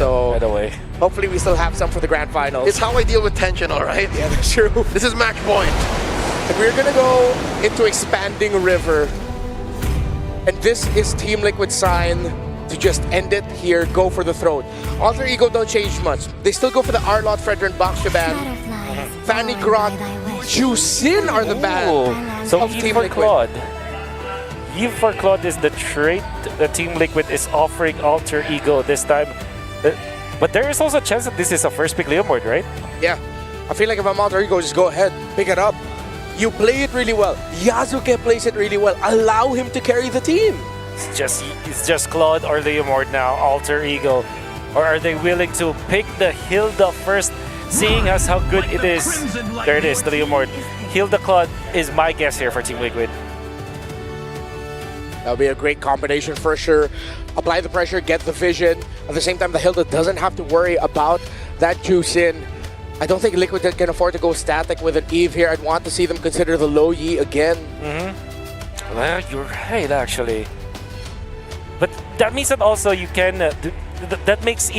So by the way, hopefully we still have some for the grand finals. It's how I deal with tension, all right? Yeah, that's true. This is match point. And we're gonna go into Expanding River. And this is Team Liquid's sign to just end it here, go for the throne. Alter Ego don't change much. They still go for the Arlot, Fredrin, Bakshaban, Fanny Grot, Jusin are the band so of Eve Team for Liquid. Claude. Eve for Claude is the trait that Team Liquid is offering Alter Ego this time. But there is also a chance that this is a first pick Leomord, right? Yeah. I feel like if I'm Alter Ego, just go ahead, pick it up. You play it really well. Yasuke plays it really well. Allow him to carry the team. It's just Claude or Leomord now, Alter Ego. Or are they willing to pick the Hilda first, seeing as how good it is? There it is, the Leomord. Hilda Claude is my guess here for Team Liquid. That'll be a great combination for sure. Apply the pressure, get the vision. At the same time, the Hilda doesn't have to worry about that juice in. I don't think Liquid can afford to go static with an Eve here. I'd want to see them consider the low Yi again. Well, you're right, actually. But that means that also you can... that makes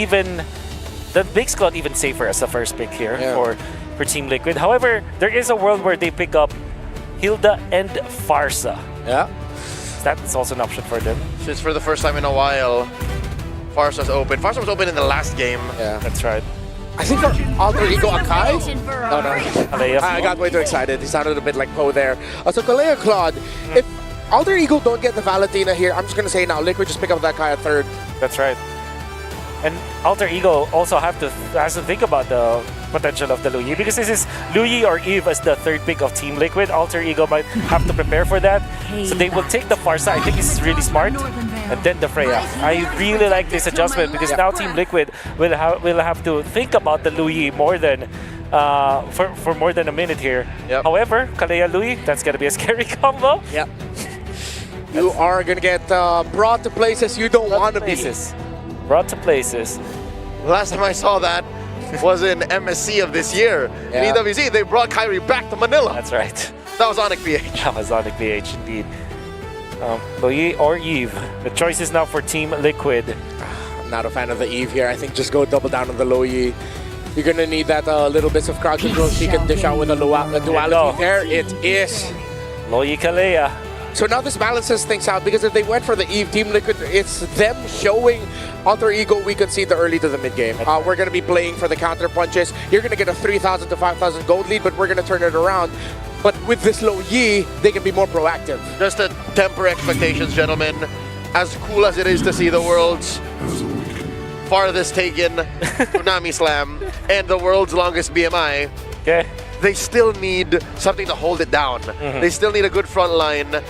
Claude even safer as the first pick here for Team Liquid. However, there is a world where they pick up Hilda and Farsa. Yeah. That's also an option for them. Since for the first time in a while, Farsa's open. Farsa was open in the last game. Yeah. That's right. I think for Alter Ego Akai? No. Kalea. I got way too excited. He sounded a bit like Poe there. So Kalea Claude, if Alter Ego don't get the Valentina here, I'm just going to say now, Liquid just pick up that Kai at third. That's right. And Alter Ego also has to think about the potential of the Luyi, because this is Luyi or Eve as the third pick of Team Liquid. Alter Ego might have to prepare for that. So they will take the Farsa. I think this is really smart. And then the Freya. I really like this adjustment because now Team Liquid will have to think about the Luyi more than for more than a minute here. Yep. However, Kalea Luyi, that's gonna be a scary combo. Yep. You are going to get brought to places you don't want to be. Brought to places. Last time I saw that was in MSC of this year. Yeah. In EWZ, they brought Kyrie back to Manila. That's right. That was Onic PH. Amazonic PH indeed. Luyi or Eve. The choice is now for Team Liquid. I'm not a fan of the Eve here. I think just go double down on the low Yi. You're going to need that little bits of crowd control so you can dish out with a duality there. It is. Luyi Kalea. So now this balances things out, because if they went for the Eve, Team Liquid, it's them showing Alter Ego we concede the early to the mid game. We're going to be playing for the counter punches. You're going to get a 3,000 to 5,000 gold lead, but we're going to turn it around. But with this low Yi, they can be more proactive. Just to temper expectations, gentlemen. As cool as it is to see the world's farthest taken Tsunami Slam and the world's longest BMI, Okay. they still need something to hold it down. They still need a good front line.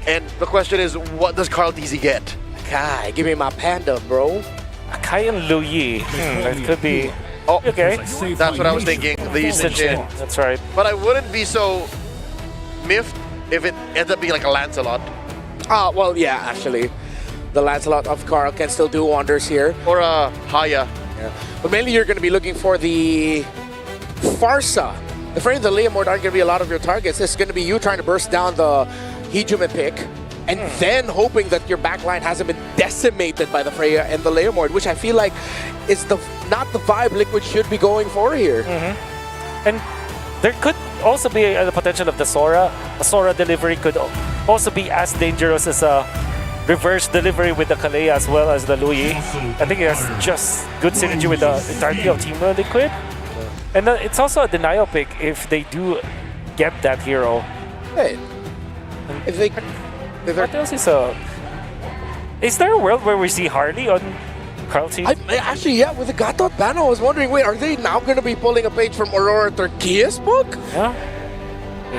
And the question is, what does Carl DZ get? Kai, give me my panda, bro. Akai and Luyi. That could be... Oh, Okay. that's what I was thinking. The usage in. That's right. But I wouldn't be so miffed if it ends up being like a Lancelot. Well, yeah, actually. The Lancelot of Carl can still do wonders here. Or a Haya. Yeah. But mainly you're going to be looking for the Farsa. The Frey and the Leomord aren't going to be a lot of your targets. It's going to be you trying to burst down the Hejumen pick, and then hoping that your backline hasn't been decimated by the Freya and the Leomord, which I feel like is not the vibe Liquid should be going for here. And there could also be the potential of the Sora. A Sora delivery could also be as dangerous as a reverse delivery with the Kalea as well as the Luyi. I think it has just good synergy with the entirety of Team Liquid. And it's also a denial pick if they do get that hero. Hey, What else is there a world where we see Harley on Carl team? Actually, yeah, with the Gatot ban, I was wondering, wait, are they now going to be pulling a page from Aurora Turkia's book? Yeah.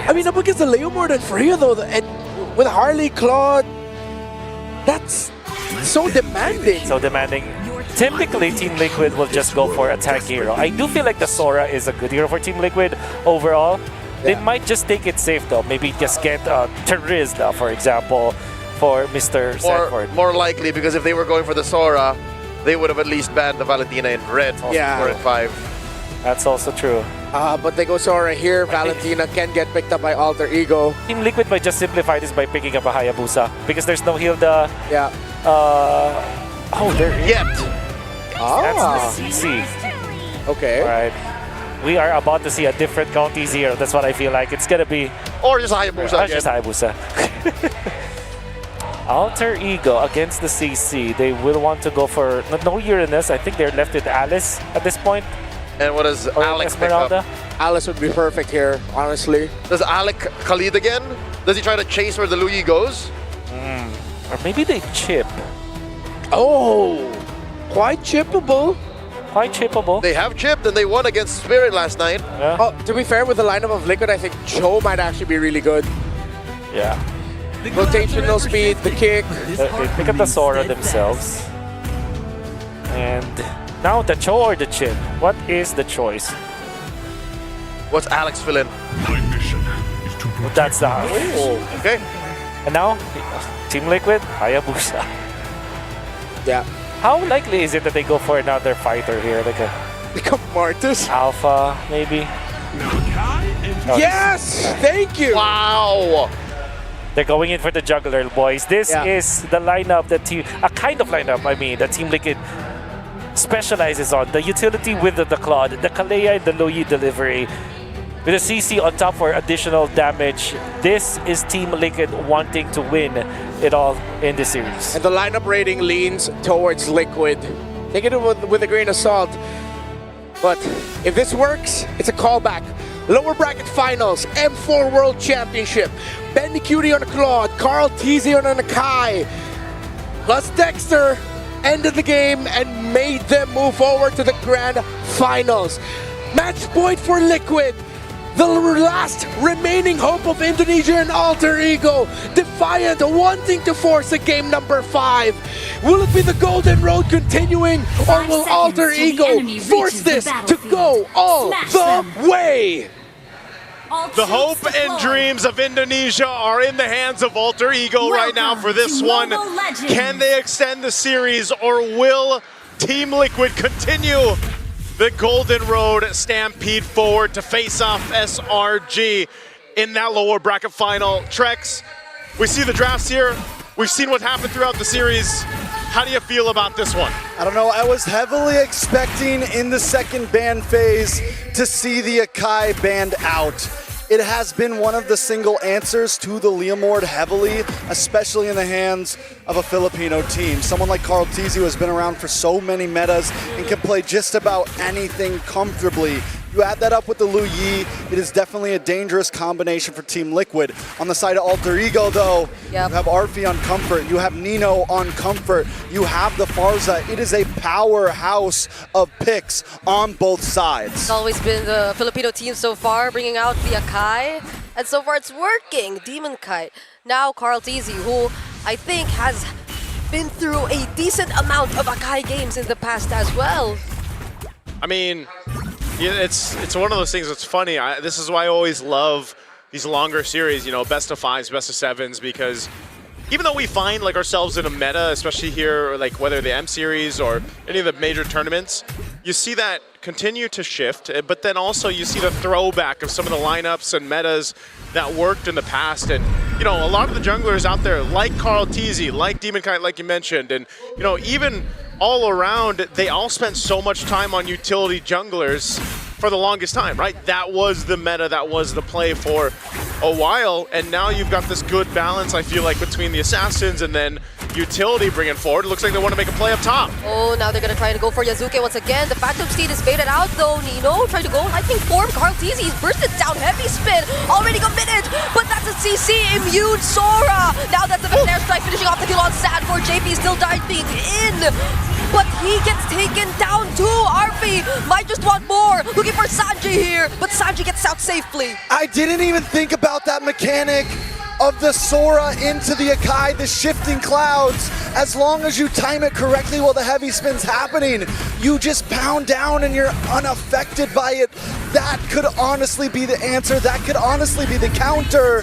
I mean, up against the Leomord and Freya, though, and with Harley, Claude, that's so demanding. So demanding. Typically, Team Liquid will just go for a tank hero. I do feel like the Sora is a good hero for Team Liquid overall. They might just take it safe though. Maybe just get Terizla, for example, for Mr. Sanford. More likely, because if they were going for the Sora, they would have at least banned the Valentina in red. Yeah. 4 and 5. That's also true. But they go Sora here. Valentina can get picked up by Alter Ego. Team Liquid might just simplify this by picking up a Hayabusa because there's no Hilda. Yeah. Oh, there is. Yet. Ah, That's the CC. okay. All right. We are about to see a different County Zero. That's what I feel like. It's going to be... Or just Hayabusa Just again. Hayabusa. Alter Ego against the CC. They will want to go for... No Uranus. I think they're left with Alice at this point. And what does Or Alec pick up? Esmeralda. Alice would be perfect here, honestly. Does Alec Khalid again? Does he try to chase where the Luyi goes? Or maybe they chip. Oh, quite chippable. Quite chippable. They have chipped and they won against Spirit last night. Yeah. Oh, to be fair, with the lineup of Liquid, I think Cho might actually be really good. Yeah. Rotational speed, the kick. They pick up the Sora themselves. And now the Cho or the Chip? What is the choice? What's Alex fill in? My mission is to protect That's the... Okay. And now, Team Liquid, Hayabusa. Yeah. How likely is it that they go for another fighter here? Like a Become Martus. Alpha, maybe? Yes! Thank you! Wow. They're going in for the juggler, boys. This Yeah. is the lineup that a kind of lineup, I mean, that Team Liquid specializes on. The utility with the Claude, the Kalea and the Luyi delivery. With the CC on top for additional damage. This is Team Liquid wanting to win it all in this series. And the lineup rating leans towards Liquid. Take it with a grain of salt. But if this works, it's a callback. Lower bracket finals, M4 World Championship. Bendy Cutie on a Claude, Carl Teasy on an Akai. Plus Dexter ended the game and made them move forward to the grand finals. Match point for Liquid. The last remaining hope of Indonesia and Alter Ego. Defiant, wanting to force a game number 5. Will it be the Golden Road continuing, or will Alter Ego force this to go all the way? The hope and dreams of Indonesia are in the hands of Alter Ego right now for this one. Can they extend the series, or will Team Liquid continue the Golden Road stampede forward to face off SRG in that lower bracket final? Trex, we see the drafts here. We've seen what happened throughout the series. How do you feel about this one? I don't know, I was heavily expecting in the second ban phase to see the Akai banned out. It has been one of the single answers to the Leomord heavily, especially in the hands of a Filipino team. Someone like Carl Teasy, who has been around for so many metas and can play just about anything comfortably. You add that up with the Luyi, it is definitely a dangerous combination for Team Liquid. On the side of Alter Ego, though, you have Arfi on Comfort, you have Nino on Comfort, you have the Farza. It is a powerhouse of picks on both sides. It's always been the Filipino team so far, bringing out the Akai, and so far it's working. Demon Kite. Now Carl Teasy, who I think has been through a decent amount of Akai games in the past as well. I mean, yeah, it's one of those things that's funny. This is why I always love these longer series, you know, best of 5s, best of 7s, because even though we find like ourselves in a meta, especially here, like whether the M series or any of the major tournaments, you see that continue to shift, but then also you see the throwback of some of the lineups and metas that worked in the past. And, you know, a lot of the junglers out there, like Carl Teasy, like Demon Kite, like you mentioned, and, you know, even all around, they all spent so much time on utility junglers for the longest time, right? That was the meta, that was the play for a while, and now you've got this good balance, I feel like, between the assassins and then utility bringing forward. It looks like they want to make a play up top. Oh, now they're going to try to go for Yazuke once again. The Phantom Steed is baited out though. Nino trying to go lightning form. Carl Teasy, he's bursted down. Heavy spin, already committed, but that's a CC immune Sora. Now that's a Flare Strike finishing off the kill on Sad for JP, still diving in. But he gets taken down too. Arfi might just want more. Looking for Sanji here, but Sanji gets out safely. I didn't even think about that mechanic of the Sora into the Akai, the shifting clouds. As long as you time it correctly while the heavy spin's happening, you just pound down and you're unaffected by it. That could honestly be the answer. That could honestly be the counter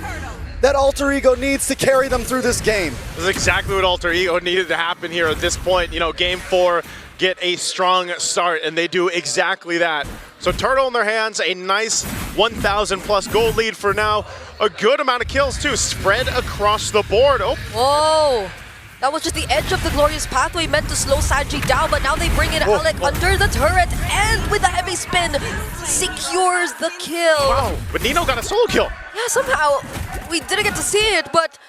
that Alter Ego needs to carry them through this game. This is exactly what Alter Ego needed to happen here at this point. You know, game 4, get a strong start, and they do exactly that. So Turtle in their hands, a nice 1,000 plus gold lead for now. A good amount of kills too, spread across the board. Oh, Whoa. That was just the edge of the glorious pathway meant to slow Sanji down, but now they bring in Alec under the turret and with a heavy spin secures the kill. Wow, but Nino got a solo kill. Yeah, somehow we didn't get to see it, but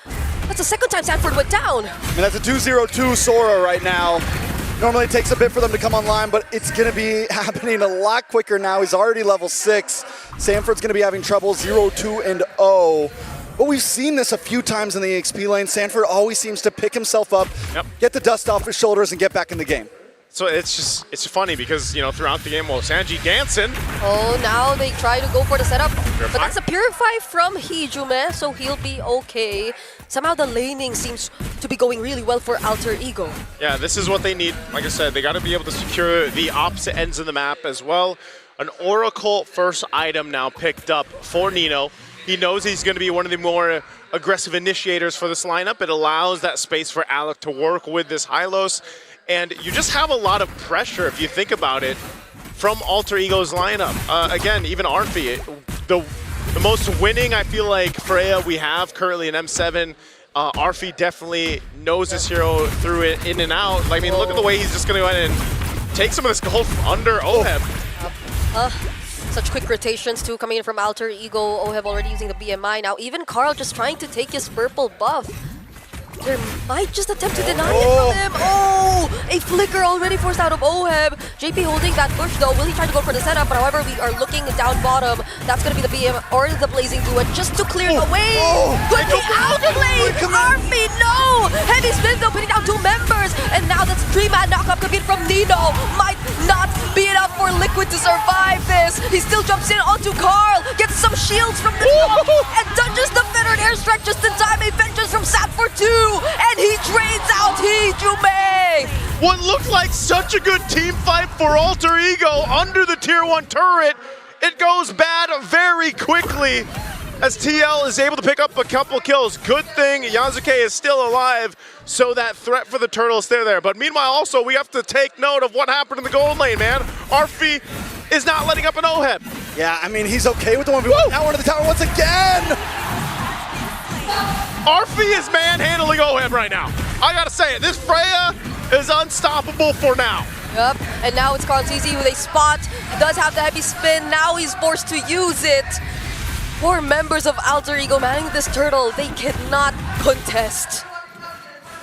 that's the second time Sanford went down. And that's a 2-0-2 Sora right now. Normally it takes a bit for them to come online, but it's going to be happening a lot quicker now. He's already level 6. Sanford's going to be having trouble 0-2-0. But we've seen this a few times in the EXP lane. Sanford always seems to pick himself up, get the dust off his shoulders, and get back in the game. So it's funny because, you know, throughout the game, well, Sanji dancing. Oh, now they try to go for the setup. But that's a Purify from Hijume, so he'll be okay. Somehow the laning seems to be going really well for Alter Ego. Yeah, this is what they need. Like I said, they got to be able to secure the opposite ends of the map as well. An Oracle first item now picked up for Nino. He knows he's going to be one of the more aggressive initiators for this lineup. It allows that space for Alec to work with this Hylos. And you just have a lot of pressure, if you think about it, from Alter Ego's lineup. Again, even Arfi, the most winning, I feel like, Freya we have currently in M7. Arfi definitely knows this hero through it in and out. I mean, look at the way he's just going to go ahead and take some of this gold under Oheb. Such quick rotations too coming in from Alter Ego. Oheb already using the BMI. Now even Carl just trying to take his purple buff. There might just attempt to deny it from him. Oh, a flicker already forced out of Oheb. JP holding that bush though. Will he try to go for the setup? But however, we are looking down bottom. That's going to be the BM or the Blazing Duet just to clear the way. But the outlane! Arfi, no! Heavy spin though, putting down 2 members. And now that's 3-man knockup coming from Nino. Might not be enough for Liquid to survive this. He still jumps in onto Carl. Gets some shields from the top. And dodges the Veteran airstrike just in time. A vengeance from Sanford 2. And he trades out Hijume! What looked like such a good team fight for Alter Ego under the tier 1 turret. It goes bad very quickly as TL is able to pick up a couple kills. Good thing Yasuke is still alive, so that threat for the turtle is still there. But meanwhile, also, we have to take note of what happened in the gold lane, man. Arfi is not letting up an Oheb. Yeah, I mean, he's okay with the 1v1. Now we're to the tower once again! Arfi is manhandling Oheb right now. I gotta say it, this Freya is unstoppable for now. Yep, and now it's Carl TZ with a spot. He does have the heavy spin, now he's forced to use it. 4 members of Alter Ego manning this turtle, they cannot contest.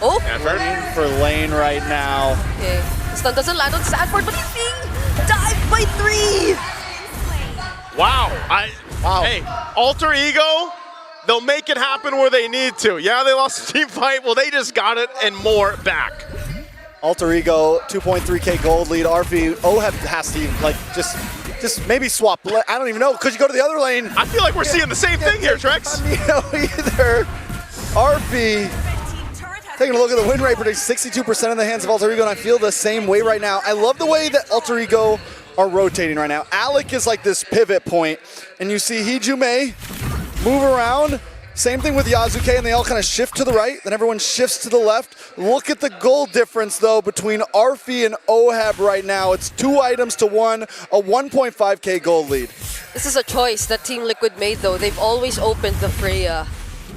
Oh! Looking for lane right now. Okay, the stun doesn't land on Sanford, but he's being dived by 3! Wow. Hey, Alter Ego, they'll make it happen where they need to. Yeah, they lost the team fight. Well, they just got it and more back. Alter Ego, 2.3k gold lead. Arfi, Oheb has to like just maybe swap. I don't even know. Could you go to the other lane? I feel like we're seeing the same thing here, Trex. Either. Arfi taking a look at the win rate, predicts 62% in the hands of Alter Ego, and I feel the same way right now. I love the way that Alter Ego are rotating right now. Alec is like this pivot point, and you see Hijume move around. Same thing with Yasuke, and they all kind of shift to the right, then everyone shifts to the left. Look at the goal difference, though, between Arfi and Oheb right now. It's 2 items to 1, a 1.5k gold lead. This is a choice that Team Liquid made, though. They've always opened the Freya.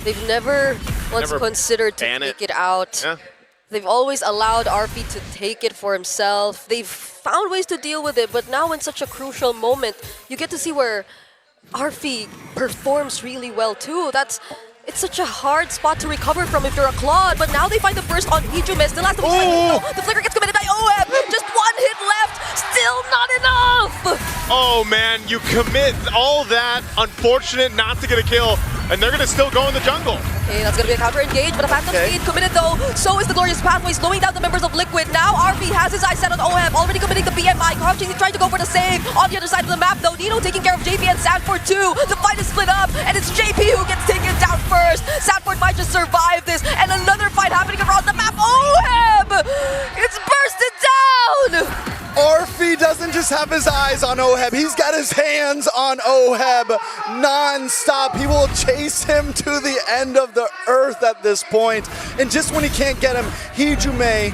They've never once considered to take it out. Yeah. They've always allowed Arfi to take it for himself. They've found ways to deal with it, but now in such a crucial moment, you get to see where Arfi performs really well too. It's such a hard spot to recover from if you're a Claude, but now they find the burst on Hijume. Still has the flicker gets committed by Oheb. Just 1 hit left, still not enough. Oh man, you commit all that, unfortunate not to get a kill, and they're gonna still go in the jungle. Okay, that's gonna be a counter engage, but a Phantom Speed committed though. So is the Glorious Pathway, slowing down the members of Liquid. Now Arfi has his eyes set on Oheb, already committing the BMI. He's trying to go for the save. On the other side of the map though, Nino taking care of JP and Sanford too. The fight is split up, and it's JP who gets taken down first. Sanford might just survive this, and another fight happening around the map. Oheb! It's bursted down! Arfi doesn't just have his eyes on Oheb, he's got his hands on Oheb non-stop. He will chase him to the end of the earth at this point. And just when he can't get him, Hijume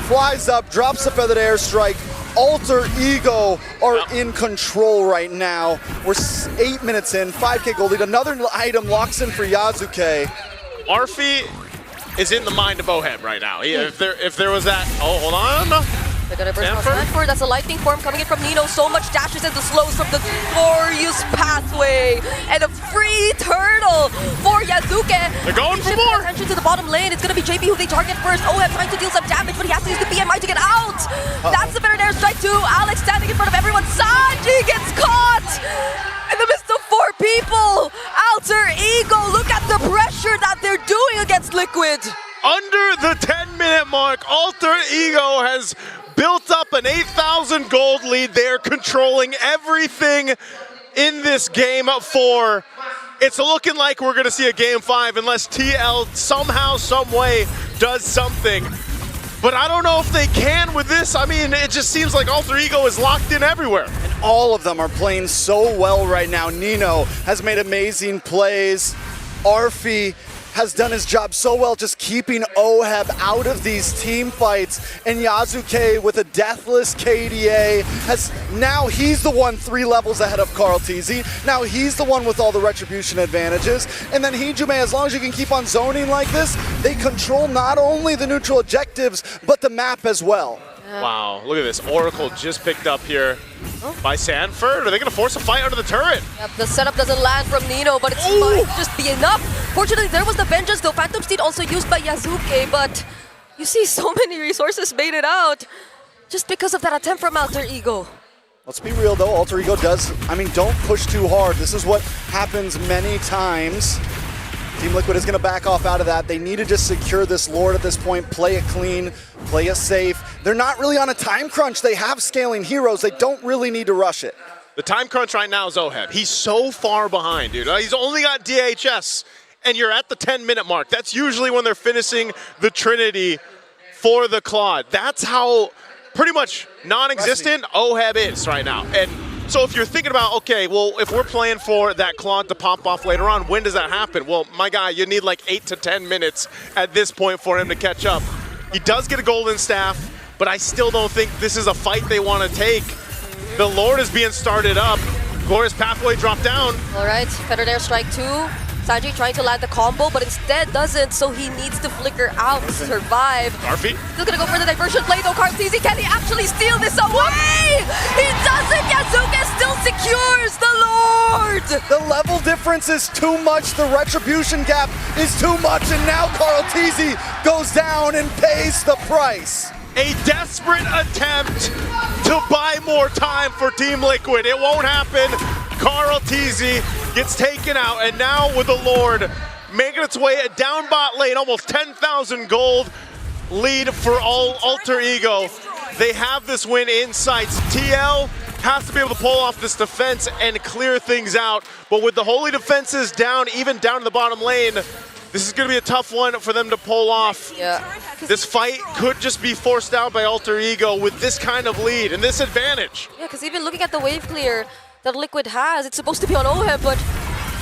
flies up, drops a feathered airstrike. Alter Ego are in control right now. We're 8 minutes in, 5k gold lead. Another item locks in for Yasuke. Arfi is in the mind of Oheb right now. If there was that, oh, hold on. They're gonna burst Sanford? Sanford. That's a lightning form coming in from Nino. So much dashes and the slows from the glorious pathway. And a free turtle for Yazuke. They're going for Shift more. attention to the bottom lane. It's gonna be JP who they target first. Oheb trying to deal some damage, but he has to use the BMI to get out. That's the better air strike too. Alex standing in front of everyone. Sanji gets caught in the midst of 4 people. Alter Ego, look at the pressure that they're doing against Liquid. Under the 10-minute mark, Alter Ego has built up an 8,000 gold lead. They're controlling everything in this game 4. It's looking like we're going to see a game 5 unless TL somehow, some way does something. But I don't know if they can with this. I mean, it just seems like Alter Ego is locked in everywhere. All of them are playing so well right now. Nino has made amazing plays. Arfi has done his job so well just keeping Oheb out of these team fights. And Yazuke with a deathless KDA now he's the one 3 levels ahead of Carl TZ. Now he's the one with all the retribution advantages. And then Hijume, as long as you can keep on zoning like this, they control not only the neutral objectives, but the map as well. Wow, look at this. Oracle just picked up here by Sanford. Are they going to force a fight under the turret? Yep, the setup doesn't land from Nino, but it might just be enough. Fortunately, there was the vengeance, though. Phantom Steed also used by Yazuke, but you see so many resources made it out just because of that attempt from Alter Ego. Let's be real though, Alter Ego don't push too hard. This is what happens many times. Team Liquid is going to back off out of that. They need to just secure this Lord at this point, play it clean, play it safe. They're not really on a time crunch. They have scaling heroes. They don't really need to rush it. The time crunch right now is Oheb. He's so far behind, dude. He's only got DHS, and you're at the 10-minute mark. That's usually when they're finishing the Trinity for the Claude. That's how pretty much non-existent Oheb is right now. And so if you're thinking about, okay, well, if we're playing for that Claude to pop off later on, when does that happen? Well, my guy, you need like 8 to 10 minutes at this point for him to catch up. He does get a golden staff, but I still don't think this is a fight they want to take. The Lord is being started up. Glorious Pathway dropped down. All right, Feathered Airstrike 2. Sanji trying to land the combo, but instead doesn't, so he needs to flicker out to survive. Arfi. Still gonna go for the diversion play though, Kartizi. Can he actually steal this away? He doesn't! Yazuke still secures the Lord! The level difference is too much. The retribution gap is too much. And now Carl TZ goes down and pays the price. A desperate attempt to buy more time for Team Liquid. It won't happen. Carl TZ gets taken out, and now with the Lord making its way down bot lane, almost 10,000 gold lead for Alter Ego. They have this win in sights. TL has to be able to pull off this defense and clear things out, but with the holy defenses down, even down in the bottom lane, this is going to be a tough one for them to pull off. Yeah. This fight could just be forced out by Alter Ego with this kind of lead and this advantage. Yeah, because even looking at the wave clear that Liquid has, it's supposed to be on Oheb, but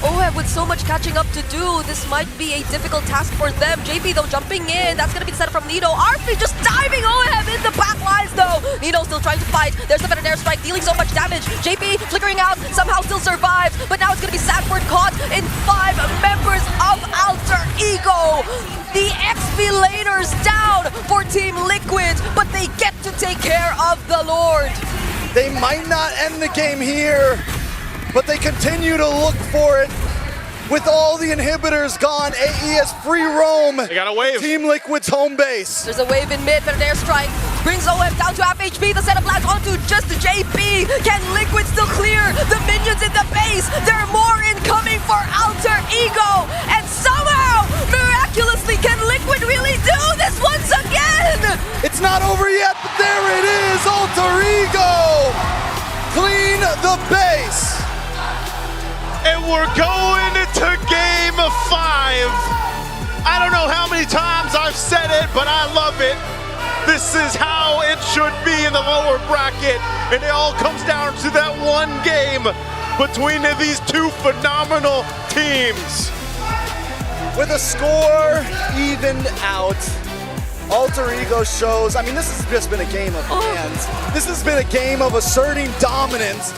Oheb with so much catching up to do, this might be a difficult task for them. JP though jumping in, that's gonna be the setup from Nino. Arfi just diving Oheb in the back lines though. Nino still trying to fight. There's the Feathered Airstrike dealing so much damage. JP flickering out, somehow still survives, but now it's gonna be Sanford caught in 5 members of Alter Ego. The XP laners down for Team Liquid, but they get to take care of the Lord. They might not end the game here, but they continue to look for it. With all the inhibitors gone, AE has free roam. They got a wave. Team Liquid's home base. There's a wave in mid, Feathered Airstrike brings OM down to half HP. The setup lands onto just JP. Can Liquid still clear the minions in the base? There are more incoming for Alter Ego. And somehow, miraculously, can Liquid really do this once again? It's not over yet, but there it is, Alter Ego. Clean the base. And we're going to game 5. I don't know how many times I've said it, but I love it. This is how it should be in the lower bracket. And it all comes down to that one game between these 2 phenomenal teams. With a score evened out, Alter Ego shows, I mean, this has just been a game of hands. This has been a game of asserting dominance.